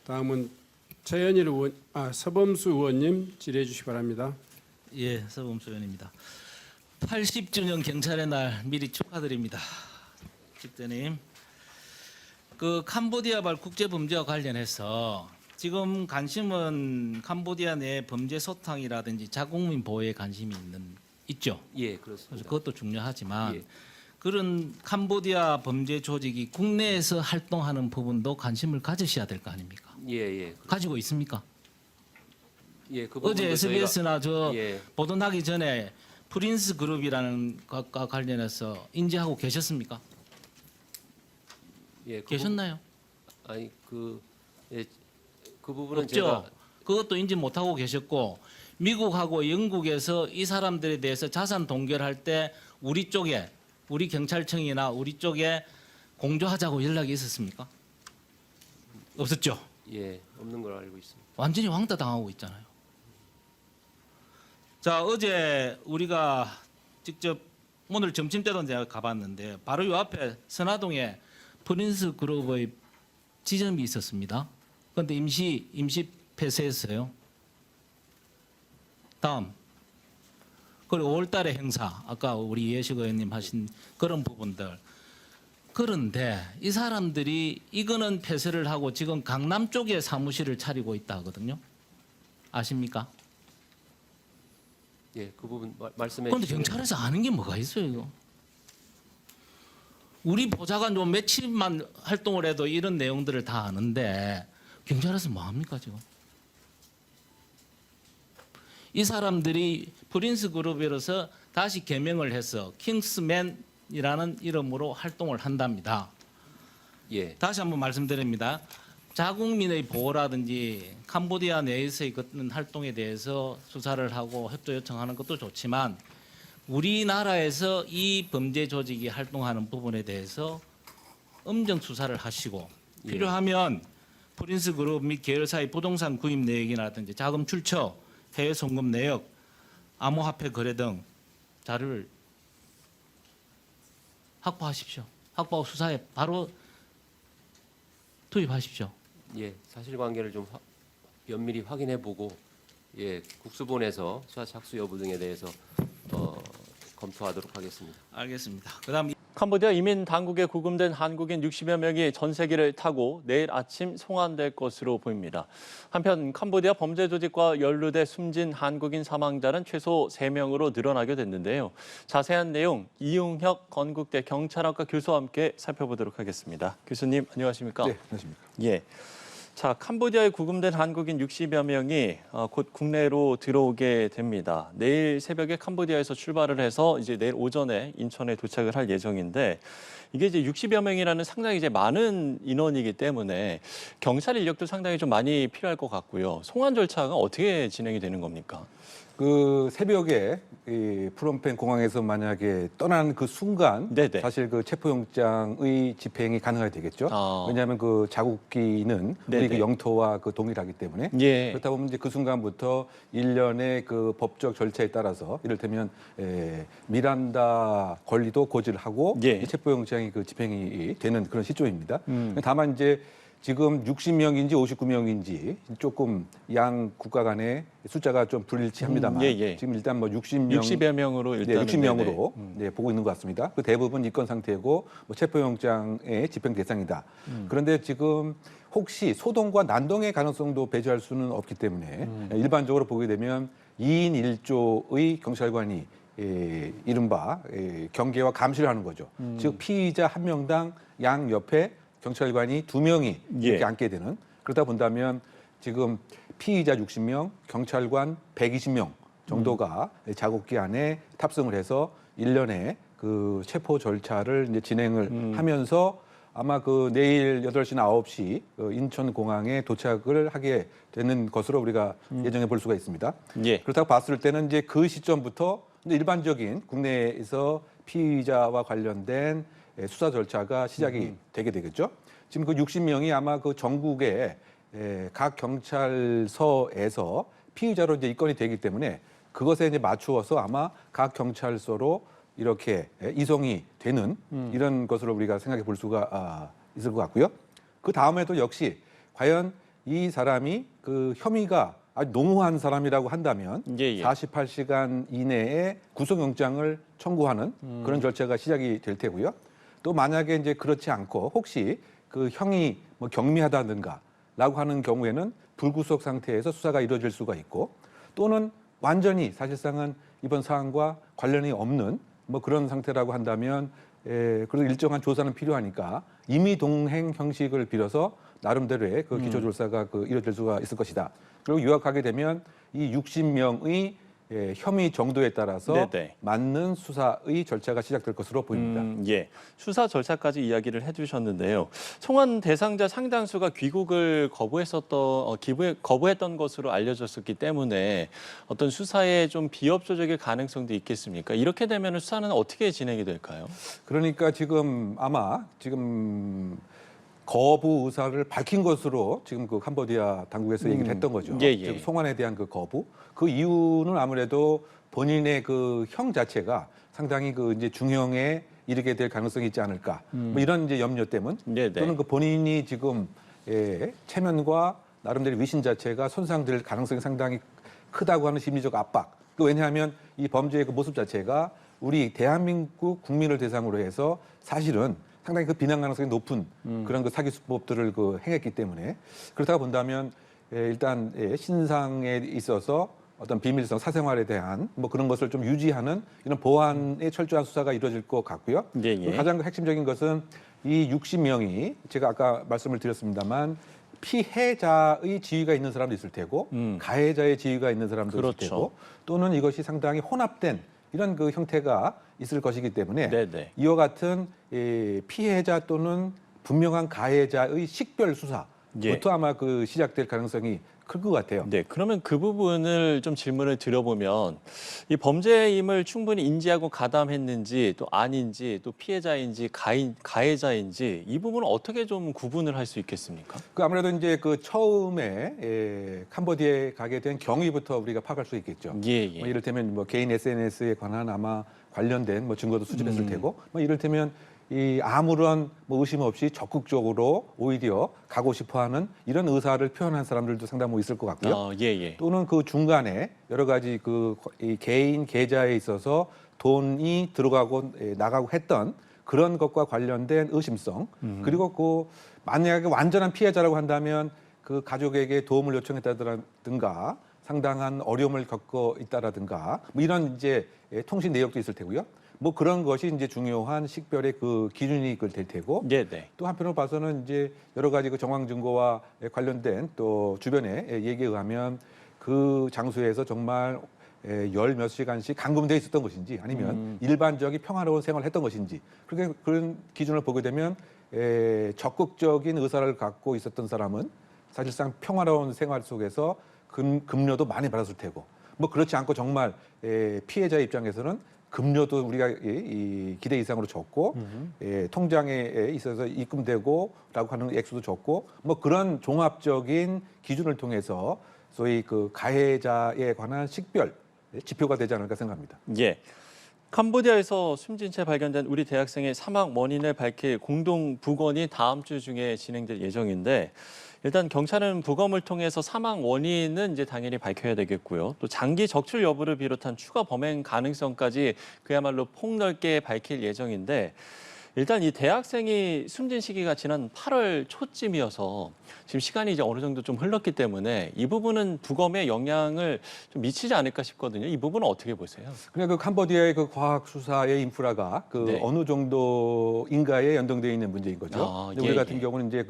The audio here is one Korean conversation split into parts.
다음은 최현일 의원, 서범수 의원님 질의해 주시기 바랍니다. 예, 서범수 의원입니다. 80주년 경찰의 날 미리 축하드립니다. 집대님, 그 캄보디아발 국제범죄와 관련해서 지금 관심은 캄보디아 내 범죄 소탕이라든지 자국민 보호에 관심이 있죠. 예, 그렇습니다. 그것도 중요하지만 예. 그런 캄보디아 범죄 조직이 국내에서 활동하는 부분도 관심을 가지셔야 될 거 아닙니까? 예. 가지고 있습니까? 예, 그 어제 부분도 SBS나 예. 보도나기 전에 프린스 그룹이라는 것과 관련해서 인지하고 계셨습니까? 예, 계셨나요? 아니 예, 그 부분은 없죠. 제가 그것도 인지 못하고 계셨고 미국하고 영국에서 이 사람들에 대해서 자산 동결할 때 우리 쪽에 우리 경찰청이나 우리 쪽에 공조하자고 연락이 있었습니까? 없었죠. 예, 없는 걸 알고 있습니다. 완전히 왕따 당하고 있잖아요. 자, 어제 우리가 직접 오늘 점심 때도 제가 가봤는데 바로 요 앞에 선화동에 프린스 그룹의 지점이 있었습니다. 그런데 임시 폐쇄했어요. 다음. 그리고 5월달에 행사, 아까 우리 예식 의원님 하신 그런 부분들. 그런데 이 사람들이 이거는 폐쇄를 하고 지금 강남 쪽에 사무실을 차리고 있다 하거든요. 아십니까? 예, 그 부분 말씀해 그런데 주시면 경찰에서 아는 게 뭐가 있어요, 이거? 우리 보좌관 좀 며칠만 활동을 해도 이런 내용들을 다 아는데 경찰에서 뭐 합니까, 지금? 이 사람들이 프린스 그룹으로서 다시 개명을 해서 킹스맨이라는 이름으로 활동을 한답니다. 예, 다시 한번 말씀드립니다. 자국민의 보호라든지 캄보디아 내에서의 그런 활동에 대해서 수사를 하고 협조 요청하는 것도 좋지만 우리나라에서 이 범죄 조직이 활동하는 부분에 대해서 엄정 수사를 하시고 필요하면 프린스 그룹 및 계열사의 부동산 구입 내역이라든지 자금 출처, 해외 송금 내역, 암호화폐 거래 등 자료를 확보하십시오. 확보하고 수사에 바로 투입하십시오. 예, 사실관계를 좀 면밀히 확인해보고 예, 국수본에서 수사 착수 여부 등에 대해서 검토하도록 하겠습니다. 알겠습니다. 그다음 캄보디아 이민 당국에 구금된 한국인 60여 명이 전세기를 타고 내일 아침 송환될 것으로 보입니다. 한편 캄보디아 범죄 조직과 연루돼 숨진 한국인 사망자는 최소 3명으로 늘어나게 됐는데요. 자세한 내용 이용혁 건국대 경찰학과 교수와 함께 살펴보도록 하겠습니다. 교수님 안녕하십니까? 네, 안녕하십니까. 예. 자, 캄보디아에 구금된 한국인 60여 명이 곧 국내로 들어오게 됩니다. 내일 새벽에 캄보디아에서 출발을 해서 이제 내일 오전에 인천에 도착을 할 예정인데 이게 이제 60여 명이라는 상당히 이제 많은 인원이기 때문에 경찰 인력도 상당히 좀 많이 필요할 것 같고요. 송환 절차가 어떻게 진행이 되는 겁니까? 그 새벽에 이 프놈펜 공항에서 만약에 떠나는 그 순간 네네. 사실 그 체포영장의 집행이 가능하게 되겠죠. 아. 왜냐하면 그 자국기는 우리 네네. 그 영토와 그 동일하기 때문에 예. 그렇다 보면 이제 그 순간부터 일련의 그 법적 절차에 따라서 이를테면 미란다 권리도 고지를 하고 예. 체포영장이 그 집행이 되는 그런 시점입니다. 다만 이제 지금 60명인지 59명인지 조금 양 국가 간의 숫자가 좀 불일치합니다만 예. 지금 일단 뭐 60명, 60여 명으로 일단 60명으로 보고 있는 것 같습니다. 그 대부분 입건 상태고 뭐 체포영장의 집행 대상이다. 그런데 지금 혹시 소동과 난동의 가능성도 배제할 수는 없기 때문에 일반적으로 보게 되면 2인 1조의 경찰관이 이른바 경계와 감시를 하는 거죠. 즉 피의자 1명당 양 옆에 경찰관이 2명이 이렇게 앉게 되는 그러다 본다면 지금 피의자 60명, 경찰관 120명 정도가 자국기 안에 탑승을 해서 일련의 그 체포 절차를 이제 진행을 하면서 아마 그 내일 8시나 9시 인천공항에 도착을 하게 되는 것으로 우리가 예정해 볼 수가 있습니다. 예. 그렇다고 봤을 때는 이제 그 시점부터 일반적인 국내에서 피의자와 관련된 수사 절차가 시작이 되게 되겠죠. 지금 그 60명이 아마 그 전국의 각 경찰서에서 피의자로 이제 입건이 되기 때문에 그것에 이제 맞추어서 아마 각 경찰서로 이렇게 이송이 되는 이런 것으로 우리가 생각해 볼 수가 있을 것 같고요. 그 다음에도 역시 과연 이 사람이 그 혐의가 아주 농후한 사람이라고 한다면 예, 예. 48시간 이내에 구속영장을 청구하는 그런 절차가 시작이 될 테고요. 또 만약에 이제 그렇지 않고 혹시 그 형이 뭐 경미하다든가라고 하는 경우에는 불구속 상태에서 수사가 이루어질 수가 있고 또는 완전히 사실상은 이번 사안과 관련이 없는 뭐 그런 상태라고 한다면 그래도 일정한 조사는 필요하니까 임의 동행 형식을 빌어서 나름대로의 그 기초 조사가 이루어질 수가 있을 것이다. 그리고 요약하게 되면 이 60명의 혐의 정도에 따라서 네네. 맞는 수사의 절차가 시작될 것으로 보입니다. 예, 수사 절차까지 이야기를 해주셨는데요. 송환 대상자 상당수가 귀국을 거부했던 것으로 알려졌었기 때문에 어떤 수사에 좀 비협조적일 가능성도 있겠습니까? 이렇게 되면 수사는 어떻게 진행이 될까요? 그러니까 지금 아마 거부 의사를 밝힌 것으로 지금 그 캄보디아 당국에서 얘기를 했던 거죠. 예, 예. 지금 송환에 대한 그 거부. 그 이유는 아무래도 본인의 그 형 자체가 상당히 그 이제 중형에 이르게 될 가능성이 있지 않을까. 뭐 이런 이제 염려 때문 네네. 또는 그 본인이 지금 체면과 나름대로 위신 자체가 손상될 가능성이 상당히 크다고 하는 심리적 압박. 왜냐하면 이 범죄의 그 모습 자체가 우리 대한민국 국민을 대상으로 해서 사실은 상당히 그 비난 가능성이 높은 그런 그 사기 수법들을 행했기 때문에 그렇다고 본다면 일단 신상에 있어서 어떤 비밀성, 사생활에 대한 뭐 그런 것을 좀 유지하는 이런 보안의 철저한 수사가 이루어질 것 같고요. 예, 예. 가장 핵심적인 것은 이 60명이 제가 아까 말씀을 드렸습니다만 피해자의 지위가 있는 사람도 있을 테고 가해자의 지위가 있는 사람도 그렇죠. 있을 테고 또는 이것이 상당히 혼합된 이런 그 형태가 있을 것이기 때문에 네네. 이와 같은 피해자 또는 분명한 가해자의 식별 수사부터 예. 아마 시작될 가능성이 클 것 같아요. 네, 그러면 그 부분을 좀 질문을 드려보면 이 범죄임을 충분히 인지하고 가담했는지 또 아닌지 또 피해자인지 가해자인지 이 부분을 어떻게 좀 구분을 할 수 있겠습니까? 아무래도 이제 처음에 캄보디아에 가게 된 경위부터 우리가 파악할 수 있겠죠. 예, 예. 뭐 이를테면 뭐 개인 SNS에 관한 아마 관련된 뭐 증거도 수집했을 테고 뭐 이를테면 이 아무런 뭐 의심 없이 적극적으로 오히려 가고 싶어하는 이런 의사를 표현한 사람들도 상당히 뭐 있을 것 같고요. 예, 예. 또는 그 중간에 여러 가지 이 개인 계좌에 있어서 돈이 들어가고 나가고 했던 그런 것과 관련된 의심성 그리고 만약에 완전한 피해자라고 한다면 그 가족에게 도움을 요청했다든가 상당한 어려움을 겪고 있다라든가 뭐 이런 이제 통신 내역도 있을 테고요. 뭐 그런 것이 이제 중요한 식별의 그 기준이 될 테고 네, 네. 또 한편으로 봐서는 이제 여러 가지 그 정황 증거와 관련된 또 주변의 얘기에 의하면 그 장소에서 정말 열 몇 시간씩 감금돼 있었던 것인지 아니면 일반적인 평화로운 생활을 했던 것인지 그렇게 그런 기준을 보게 되면 적극적인 의사를 갖고 있었던 사람은 사실상 평화로운 생활 속에서 급료도 많이 받았을 테고 뭐 그렇지 않고 정말 피해자 입장에서는 급료도 우리가 이 기대 이상으로 적고 통장에 있어서 입금되고라고 하는 액수도 적고 뭐 그런 종합적인 기준을 통해서 소위 그 가해자에 관한 식별 지표가 되지 않을까 생각합니다. 예. 캄보디아에서 숨진 채 발견된 우리 대학생의 사망 원인을 밝힐 공동 부검이 다음 주 중에 진행될 예정인데 일단 경찰은 부검을 통해서 사망 원인은 이제 당연히 밝혀야 되겠고요. 또 장기 적출 여부를 비롯한 추가 범행 가능성까지 그야말로 폭넓게 밝힐 예정인데 일단 이 대학생이 숨진 시기가 지난 8월 초쯤이어서 지금 시간이 이제 어느 정도 좀 흘렀기 때문에 이 부분은 부검에 영향을 좀 미치지 않을까 싶거든요. 이 부분은 어떻게 보세요? 그냥 캄보디아의 과학 수사의 인프라가 네. 어느 정도인가에 연동되어 있는 문제인 거죠. 아, 근데 우리 같은 경우는 이제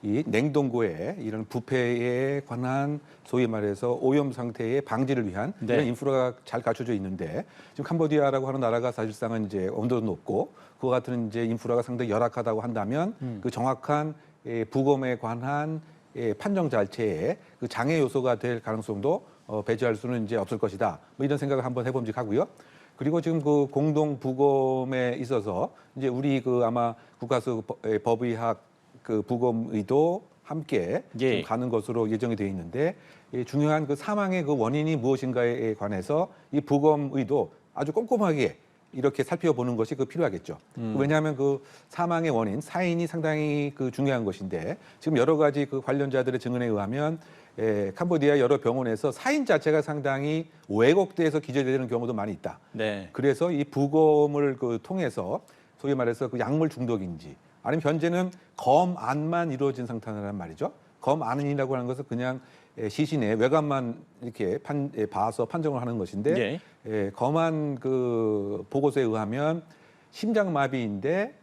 이 냉동고에 이런 부패에 관한 소위 말해서 오염 상태의 방지를 위한 네. 이런 인프라가 잘 갖춰져 있는데 지금 캄보디아라고 하는 나라가 사실상은 이제 온도도 높고 그와 같은 이제 인프라가 상당히 열악하다고 한다면 그 정확한 부검에 관한 판정 자체에 그 장애 요소가 될 가능성도 배제할 수는 이제 없을 것이다. 뭐 이런 생각을 한번 해봄직하고요. 그리고 지금 그 공동 부검에 있어서 이제 우리 아마 국가수 법의학 부검의도 함께 예. 지금 가는 것으로 예정이 되어 있는데 중요한 그 사망의 그 원인이 무엇인가에 관해서 이 부검의도 아주 꼼꼼하게 이렇게 살펴보는 것이 필요하겠죠. 왜냐하면 사망의 원인, 사인이 상당히 중요한 것인데 지금 여러 가지 관련자들의 증언에 의하면 캄보디아 여러 병원에서 사인 자체가 상당히 왜곡돼서 기재되는 경우도 많이 있다. 네. 그래서 이 부검을 통해서 소위 말해서 약물 중독인지 아니면 현재는 검안만 이루어진 상태란 말이죠. 검안이라고 하는 것은 그냥 시신의 외관만 이렇게 봐서 판정을 하는 것인데 검안 보고서에 의하면 심장마비인데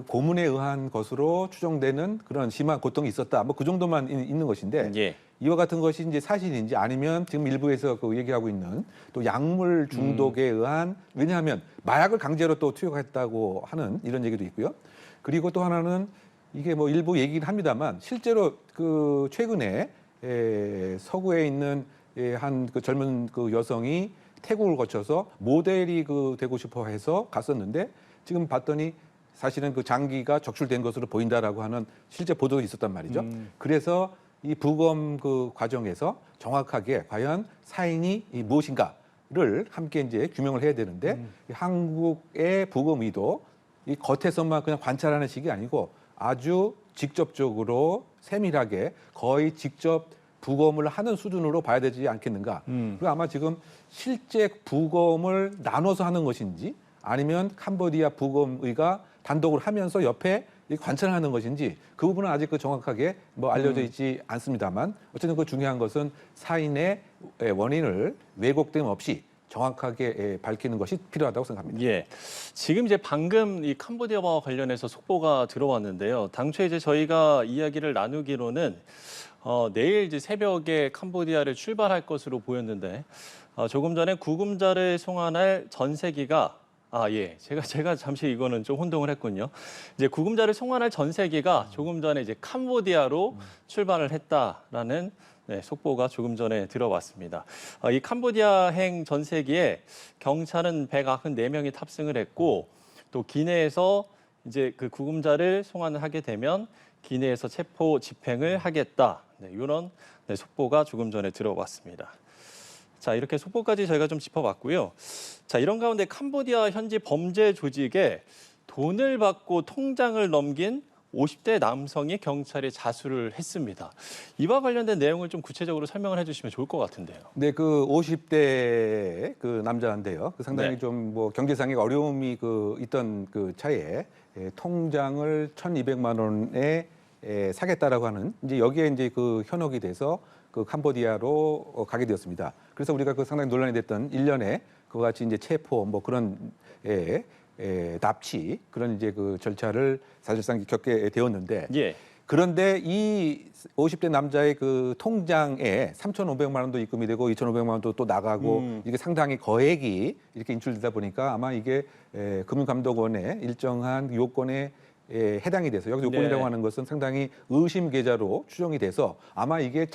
고문에 의한 것으로 추정되는 그런 심한 고통이 있었다. 뭐 그 정도만 있는 것인데 이와 같은 것이 이제 사실인지 아니면 지금 일부에서 얘기하고 있는 또 약물 중독에 의한 왜냐하면 마약을 강제로 또 투여했다고 하는 이런 얘기도 있고요. 그리고 또 하나는 이게 뭐 일부 얘기긴 합니다만 실제로 최근에 서구에 있는 한 젊은 여성이 태국을 거쳐서 모델이 되고 싶어 해서 갔었는데 지금 봤더니 사실은 장기가 적출된 것으로 보인다라고 하는 실제 보도가 있었단 말이죠. 그래서 이 부검 과정에서 정확하게 과연 사인이 무엇인가를 함께 이제 규명을 해야 되는데 한국의 부검의도 이 겉에서만 그냥 관찰하는 식이 아니고 아주 직접적으로 세밀하게 거의 직접 부검을 하는 수준으로 봐야 되지 않겠는가. 그리고 아마 지금 실제 부검을 나눠서 하는 것인지 아니면 캄보디아 부검의가 단독으로 하면서 옆에 관찰하는 것인지 그 부분은 아직 정확하게 뭐 알려져 있지 않습니다만 어쨌든 중요한 것은 사인의 원인을 왜곡됨 없이 정확하게 밝히는 것이 필요하다고 생각합니다. 예. 지금 이제 방금 이 캄보디아와 관련해서 속보가 들어왔는데요. 당초에 이제 저희가 이야기를 나누기로는 내일 이제 새벽에 캄보디아를 출발할 것으로 보였는데 조금 전에 구금자를 송환할 전세기가 제가 잠시 이거는 좀 혼동을 했군요. 이제 구금자를 송환할 전세기가 조금 전에 이제 캄보디아로 출발을 했다라는 속보가 조금 전에 들어왔습니다. 이 캄보디아행 전세기에 경찰은 194명이 탑승을 했고 또 기내에서 이제 그 구금자를 송환을 하게 되면 기내에서 체포 집행을 하겠다. 이런 속보가 조금 전에 들어왔습니다. 자, 이렇게 속보까지 저희가 좀 짚어봤고요. 자, 이런 가운데 캄보디아 현지 범죄 조직에 돈을 받고 통장을 넘긴 50대 남성이 경찰에 자수를 했습니다. 이와 관련된 내용을 좀 구체적으로 설명을 해주시면 좋을 것 같은데요. 네, 50대 남자인데요. 상당히 좀 뭐 경제상의 어려움이 있던 차에 통장을 1,200만 원에 사겠다라고 하는 이제 여기에 이제 현혹이 돼서 캄보디아로 가게 되었습니다. 그래서 우리가 상당히 논란이 됐던 일련의 그와 같이 이제 체포 뭐 그런 납치 그런 이제 절차를 사실상 겪게 되었는데 그런데 이 50대 남자의 통장에 3,500만 원도 입금이 되고 2,500만 원도 또 나가고 이게 상당히 거액이 이렇게 인출되다 보니까 아마 이게 금융감독원의 일정한 요건에 해당이 돼서 여기서 요건이라고 하는 것은 상당히 의심 계좌로 추정이 돼서 아마 이게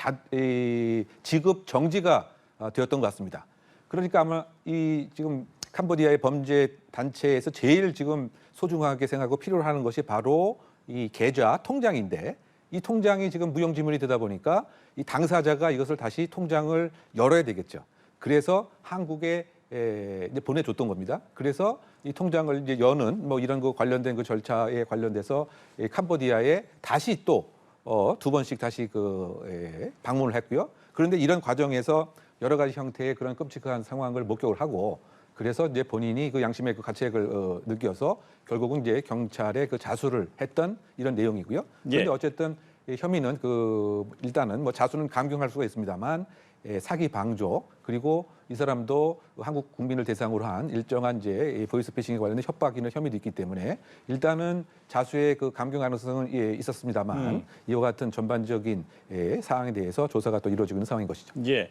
지급 정지가 되었던 것 같습니다. 그러니까 아마 이 지금 캄보디아의 범죄 단체에서 제일 지금 소중하게 생각하고 필요로 하는 것이 바로 이 계좌 통장인데 이 통장이 지금 무용지물이 되다 보니까 이 당사자가 이것을 다시 통장을 열어야 되겠죠. 그래서 한국에 이제 보내줬던 겁니다. 그래서 이 통장을 이제 여는 뭐 이런 관련된 절차에 관련돼서 캄보디아에 다시 또 두 번씩 다시 방문을 했고요. 그런데 이런 과정에서 여러 가지 형태의 그런 끔찍한 상황을 목격을 하고 그래서 이제 본인이 양심의 가책을 느껴서 결국은 이제 경찰에 자수를 했던 이런 내용이고요. 그런데 어쨌든 혐의는 일단은 뭐 자수는 감경할 수가 있습니다만 사기 방조 그리고 이 사람도 한국 국민을 대상으로 한 일정한 이제 보이스피싱에 관련된 협박이나 혐의도 있기 때문에 일단은 자수의 감경 가능성은 있었습니다만 이와 같은 전반적인 사항에 대해서 조사가 또 이루어지고 있는 상황인 것이죠. 예.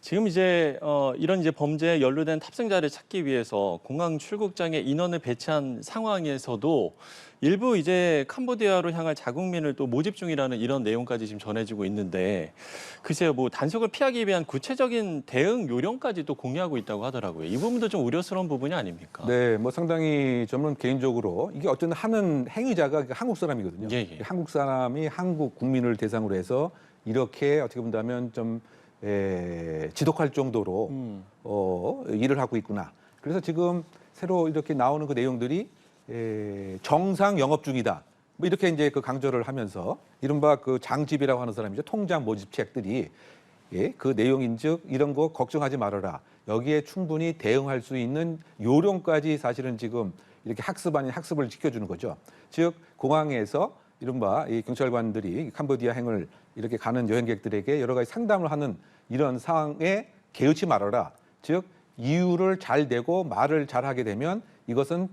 지금 이제 이런 이제 범죄에 연루된 탑승자를 찾기 위해서 공항 출국장에 인원을 배치한 상황에서도 일부 이제 캄보디아로 향할 자국민을 또 모집 중이라는 이런 내용까지 지금 전해지고 있는데 글쎄요, 뭐 단속을 피하기 위한 구체적인 대응 요령까지 또 공유하고 있다고 하더라고요. 이 부분도 좀 우려스러운 부분이 아닙니까? 네, 뭐 상당히 저는 개인적으로 이게 어쨌든 하는 행위자가 한국 사람이거든요. 한국 사람이 한국 국민을 대상으로 해서 이렇게 어떻게 본다면 좀 지독할 정도로 일을 하고 있구나. 그래서 지금 새로 이렇게 나오는 그 내용들이 정상 영업 중이다. 뭐 이렇게 이제 그 강조를 하면서 이른바 그 장집이라고 하는 사람이죠. 통장 모집책들이 그 내용인즉 이런 거 걱정하지 말아라. 여기에 충분히 대응할 수 있는 요령까지 사실은 지금 이렇게 학습 아닌 학습을 지켜주는 거죠. 즉 공항에서 이른바 이 경찰관들이 캄보디아 행을 이렇게 가는 여행객들에게 여러 가지 상담을 하는 이런 상황에 개의치 말아라. 즉 이유를 잘 대고 말을 잘 하게 되면 이것은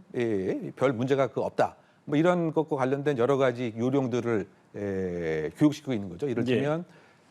별 문제가 없다. 뭐 이런 것과 관련된 여러 가지 요령들을 교육시키고 있는 거죠. 이를테면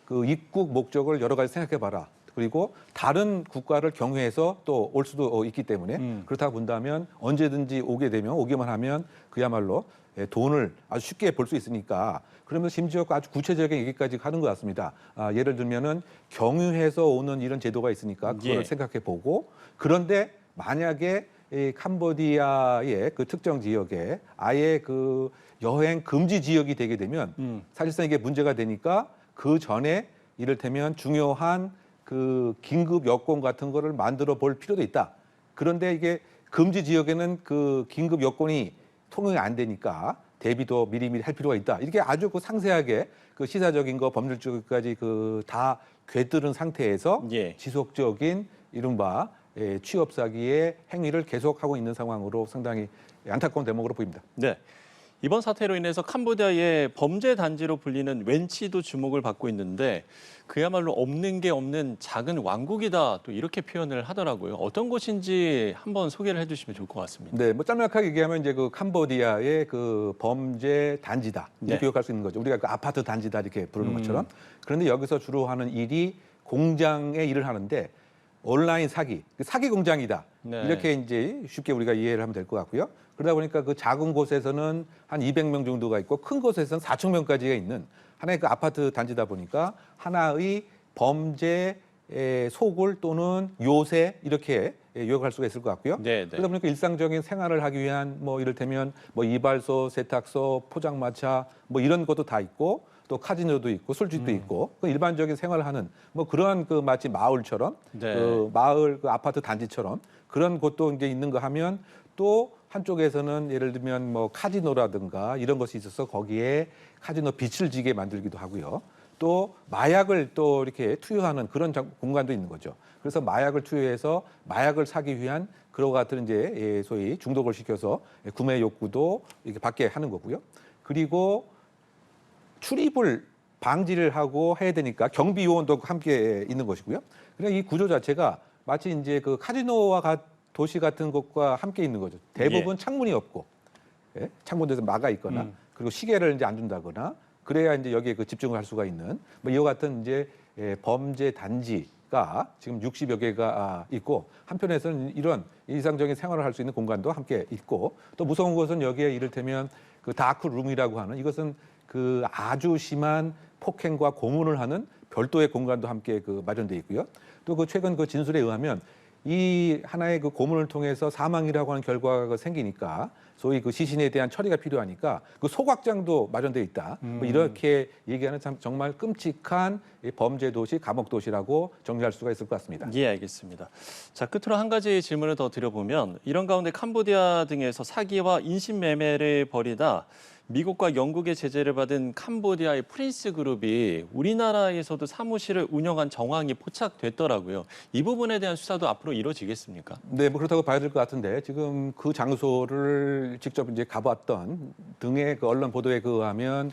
그 입국 목적을 여러 가지 생각해봐라. 그리고 다른 국가를 경유해서 또 올 수도 있기 때문에 그렇다고 본다면 언제든지 오기만 하면 그야말로 돈을 아주 쉽게 벌 수 있으니까 그러면서 심지어 아주 구체적인 얘기까지 하는 것 같습니다. 예를 들면은 경유해서 오는 이런 제도가 있으니까 그걸 생각해 보고 그런데 만약에 이 캄보디아의 그 특정 지역에 아예 그 여행 금지 지역이 되게 되면 사실상 이게 문제가 되니까 그 전에 이를테면 중요한 그 긴급 여권 같은 거를 만들어 볼 필요도 있다. 그런데 이게 금지 지역에는 그 긴급 여권이 통용이 안 되니까 대비도 미리미리 할 필요가 있다. 이렇게 아주 그 상세하게 그 시사적인 거 법률적까지 그 다 꿰뚫은 상태에서 지속적인 이른바 취업 사기의 행위를 계속하고 있는 상황으로 상당히 안타까운 대목으로 보입니다. 네. 이번 사태로 인해서 캄보디아의 범죄 단지로 불리는 웬치도 주목을 받고 있는데 그야말로 없는 게 없는 작은 왕국이다 또 이렇게 표현을 하더라고요. 어떤 곳인지 한번 소개를 해주시면 좋을 것 같습니다. 네, 뭐 짤막하게 얘기하면 이제 그 캄보디아의 그 범죄 단지다 이렇게 기억할 수 있는 거죠. 우리가 그 아파트 단지다 이렇게 부르는 것처럼. 그런데 여기서 주로 하는 일이 공장의 일을 하는데 온라인 사기 공장이다. 이렇게 이제 쉽게 우리가 이해를 하면 될 것 같고요. 그러다 보니까 그 작은 곳에서는 한 200명 정도가 있고 큰 곳에서는 4,000명까지가 있는 하나의 그 아파트 단지다 보니까 하나의 범죄의 소굴 또는 요새 이렇게 요약할 수가 있을 것 같고요. 그러다 보니까 일상적인 생활을 하기 위한 뭐 이를테면 뭐 이발소, 세탁소, 포장마차 뭐 이런 것도 다 있고 또 카지노도 있고 술집도 있고 그 일반적인 생활을 하는 뭐 그러한 그 마치 마을처럼 그 마을 그 아파트 단지처럼 그런 곳도 이제 있는가 하면 또 한쪽에서는 예를 들면 뭐 카지노라든가 이런 것이 있어서 거기에 카지노 빛을 지게 만들기도 하고요. 또 마약을 또 이렇게 투여하는 그런 공간도 있는 거죠. 그래서 마약을 투여해서 마약을 사기 위한 그와 같은 이제 소위 중독을 시켜서 구매 욕구도 이렇게 받게 하는 거고요. 그리고 출입을 방지를 하고 해야 되니까 경비 요원도 함께 있는 것이고요. 그러니까 이 구조 자체가 마치 이제 그 카지노와 도시 같은 것과 함께 있는 거죠. 대부분 창문이 없고, 창문에서 막아 있거나, 그리고 시계를 이제 안 준다거나, 그래야 이제 여기에 그 집중을 할 수가 있는 뭐 이와 같은 이제 범죄 단지가 지금 60여 개가 있고 한편에서는 이런 일상적인 생활을 할 수 있는 공간도 함께 있고 또 무서운 것은 여기에 이를테면 그 다크 룸이라고 하는 이것은 그 아주 심한 폭행과 고문을 하는 별도의 공간도 함께 그 마련돼 있고요. 또 그 최근 그 진술에 의하면 이 하나의 그 고문을 통해서 사망이라고 하는 결과가 생기니까 소위 그 시신에 대한 처리가 필요하니까 그 소각장도 마련돼 있다. 뭐 이렇게 얘기하는 참 정말 끔찍한 범죄 도시, 감옥 도시라고 정리할 수가 있을 것 같습니다. 예, 알겠습니다. 자, 끝으로 한 가지 질문을 더 드려보면 이런 가운데 캄보디아 등에서 사기와 인신매매를 벌이다 미국과 영국의 제재를 받은 캄보디아의 프린스 그룹이 우리나라에서도 사무실을 운영한 정황이 포착됐더라고요. 이 부분에 대한 수사도 앞으로 이루어지겠습니까? 네, 뭐 그렇다고 봐야 될 것 같은데 지금 그 장소를 직접 이제 가봤던 등의 그 언론 보도에 의하면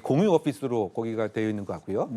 공유 오피스로 거기가 되어 있는 것 같고요.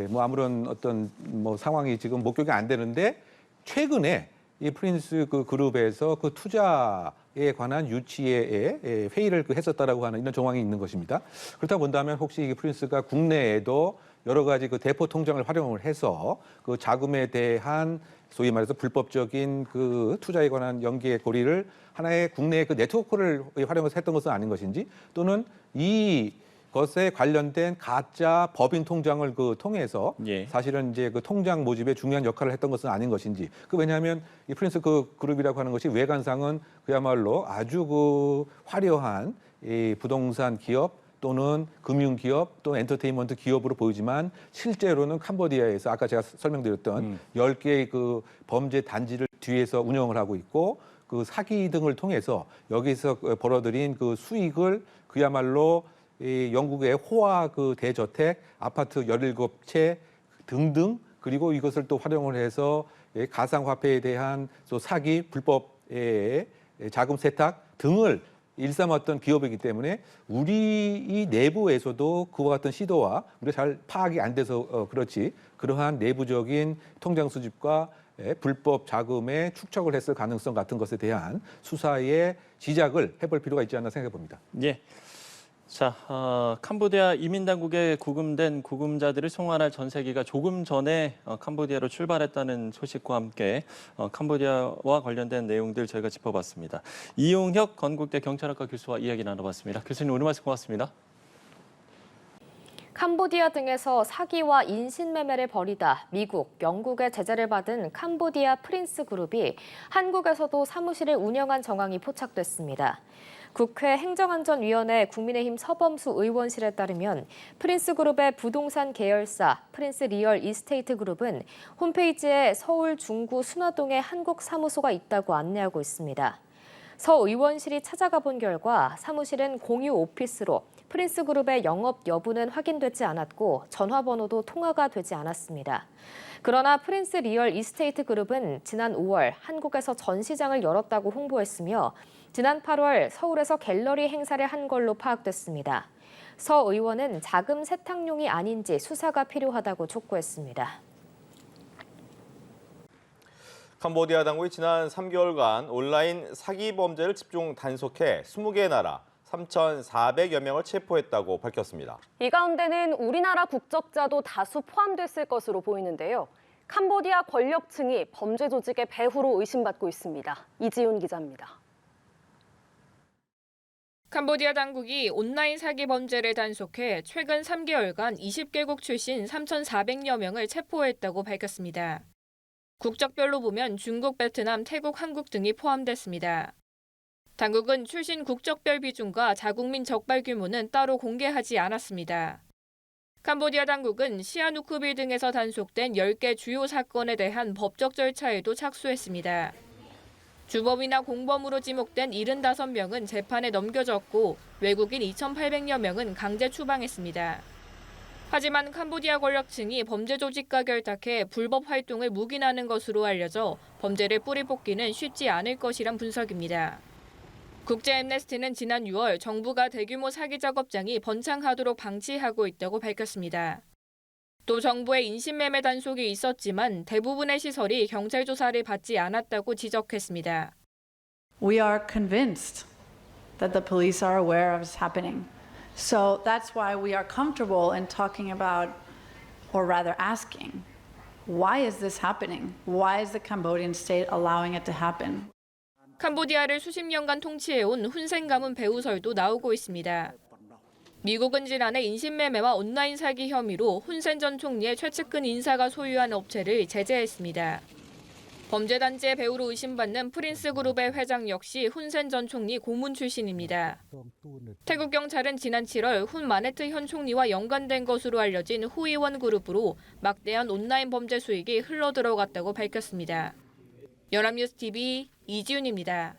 뭐 아무런 어떤 뭐 상황이 지금 목격이 안 되는데 최근에 이 프린스 그 그룹에서 그 투자에 관한 유치에 회의를 했었다라고 하는 이런 정황이 있는 것입니다. 그렇다 본다면 혹시 이 프린스가 국내에도 여러 가지 그 대포 통장을 활용을 해서 그 자금에 대한 소위 말해서 불법적인 그 투자에 관한 연계의 고리를 하나의 국내의 그 네트워크를 활용해서 했던 것은 아닌 것인지 또는 이 것에 관련된 가짜 법인 통장을 그 통해서 사실은 이제 그 통장 모집에 중요한 역할을 했던 것은 아닌 것인지 왜냐하면 이 프린스 그 그룹이라고 하는 것이 외관상은 그야말로 아주 그 화려한 이 부동산 기업 또는 금융 기업 또는 엔터테인먼트 기업으로 보이지만 실제로는 캄보디아에서 아까 제가 설명드렸던 10개의 그 범죄 단지를 뒤에서 운영을 하고 있고 그 사기 등을 통해서 여기서 벌어들인 그 수익을 그야말로 이 영국의 호화 그 대저택, 아파트 17채 등등 그리고 이것을 또 활용을 해서 가상화폐에 대한 또 사기, 불법의 자금 세탁 등을 일삼았던 기업이기 때문에 우리 이 내부에서도 그와 같은 시도와 우리가 잘 파악이 안 돼서 그렇지 그러한 내부적인 통장 수집과 불법 자금의 축적을 했을 가능성 같은 것에 대한 수사의 시작을 해볼 필요가 있지 않나 생각해 봅니다. 예. 자, 캄보디아 이민당국에 구금된 구금자들을 송환할 전세기가 조금 전에 캄보디아로 출발했다는 소식과 함께 캄보디아와 관련된 내용들 저희가 짚어봤습니다. 이용혁 건국대 경찰학과 교수와 이야기 나눠봤습니다. 교수님 오늘 말씀 고맙습니다. 캄보디아 등에서 사기와 인신매매를 벌이다 미국, 영국의 제재를 받은 캄보디아 프린스 그룹이 한국에서도 사무실을 운영한 정황이 포착됐습니다. 국회 행정안전위원회 국민의힘 서범수 의원실에 따르면 프린스그룹의 부동산 계열사 프린스 리얼 이스테이트 그룹은 홈페이지에 서울 중구 순화동에 한국 사무소가 있다고 안내하고 있습니다. 서 의원실이 찾아가 본 결과 사무실은 공유 오피스로 프린스그룹의 영업 여부는 확인되지 않았고 전화번호도 통화가 되지 않았습니다. 그러나 프린스 리얼 이스테이트 그룹은 지난 5월 한국에서 전시장을 열었다고 홍보했으며 지난 8월 서울에서 갤러리 행사를 한 걸로 파악됐습니다. 서 의원은 자금 세탁용이 아닌지 수사가 필요하다고 촉구했습니다. 캄보디아 당국이 지난 3개월간 온라인 사기 범죄를 집중 단속해 20개 나라 3,400여 명을 체포했다고 밝혔습니다. 이 가운데는 우리나라 국적자도 다수 포함됐을 것으로 보이는데요. 캄보디아 권력층이 범죄 조직의 배후로 의심받고 있습니다. 이지훈 기자입니다. 캄보디아 당국이 온라인 사기 범죄를 단속해 최근 3개월간 20개국 출신 3,400여 명을 체포했다고 밝혔습니다. 국적별로 보면 중국, 베트남, 태국, 한국 등이 포함됐습니다. 당국은 출신 국적별 비중과 자국민 적발 규모는 따로 공개하지 않았습니다. 캄보디아 당국은 시아누쿠빌 등에서 단속된 10개 주요 사건에 대한 법적 절차에도 착수했습니다. 주범이나 공범으로 지목된 75명은 재판에 넘겨졌고 외국인 2,800여 명은 강제 추방했습니다. 하지만 캄보디아 권력층이 범죄 조직과 결탁해 불법 활동을 묵인하는 것으로 알려져 범죄를 뿌리 뽑기는 쉽지 않을 것이란 분석입니다. 국제 앰네스티는 지난 6월 정부가 대규모 사기 작업장이 번창하도록 방치하고 있다고 밝혔습니다. 또 정부의 인신매매 단속이 있었지만 대부분의 시설이 경찰 조사를 받지 않았다고 지적했습니다. We are convinced that the police are aware of what's happening. So that's why we are comfortable in talking about, or rather asking, why is this happening? Why is the Cambodian state allowing it to happen? 캄보디아를 수십 년간 통치해온 훈센 가문 배후설도 나오고 있습니다. 미국은 지난해 인신매매와 온라인 사기 혐의로 훈센 전 총리의 최측근 인사가 소유한 업체를 제재했습니다. 범죄단지의 배후로 의심받는 프린스 그룹의 회장 역시 훈센 전 총리 고문 출신입니다. 태국 경찰은 지난 7월 훈 마네트 현 총리와 연관된 것으로 알려진 후이원 그룹으로 막대한 온라인 범죄 수익이 흘러들어갔다고 밝혔습니다. 연합뉴스 TV 이지훈입니다.